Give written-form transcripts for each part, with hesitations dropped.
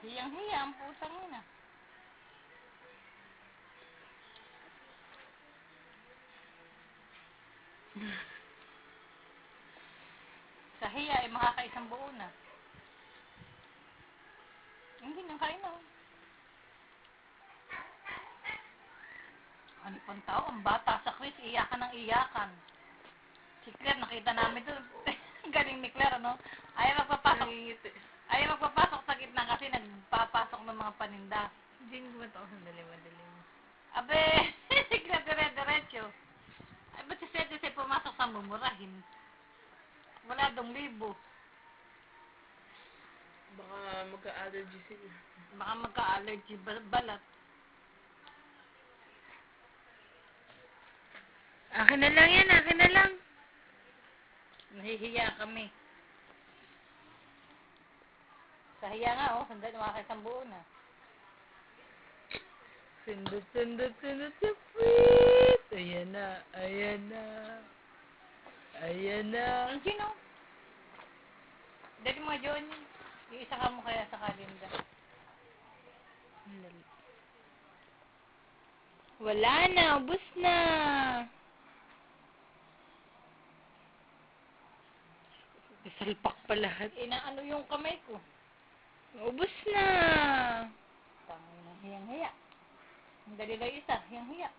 Hiyang-hiya ang pusang yun ah. Sa hiya ay makakaisang buo na. Hindi nang kain na. Ano pang tao? Ang bata sa Chris, iyakan ng iyakan. Si Claire, nakita namin doon. Galing ni Claire, ano? Ayaw magpapasok. Ayaw magpapasok sa gitna kasi nagpapasok ng mga paninda. Hindi mo ba ito? Sandali. Abe, si Claire dire-diretso. Ay, ba't si Sede siya pumasok sa mumurahin? Wala 2,000. Baka magka-allergy sila. Baka magka-allergy balat. Akin na lang yan, akin na lang. Nahihiya kami. Sa hiya nga, oh. Sandali, makakaisang buo na. Sindot sa puwit. Ayan na. Ang sino? Dali mo, John. Iisa ka mo kaya sa kalinda. Wala na, ubos na. Salpak pa lahat. Inaano yung kamay ko. Ubos na. Tangin na hiyang-hiya. Ang dali lang isa, hiyang-hiya.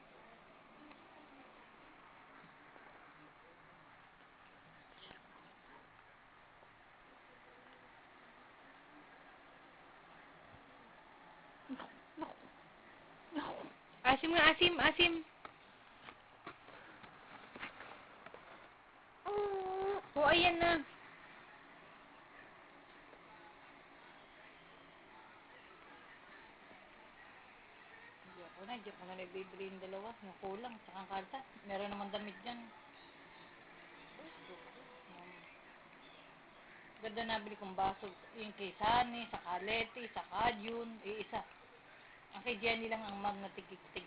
Asim nga, asim. Oh, ayan na. Hindi ako na nagbibili yung dalawa. Yung kulang, tsaka ang kalta. Meron naman damit dyan. Ganda nabili kong baso. Yung kay Sunny, sa Calete, sa Kajun, isa. Ang kay Jenny lang ang mag na tig-18.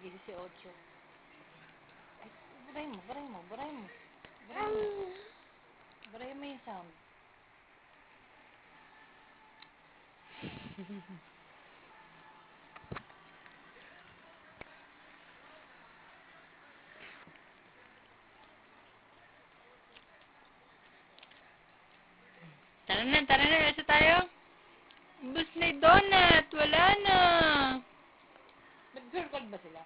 Ay, baray mo. Baray mo yung sound. Tara na, nasa tayo. Ubos na yung donut, wala na. Nag-girl code ba sila?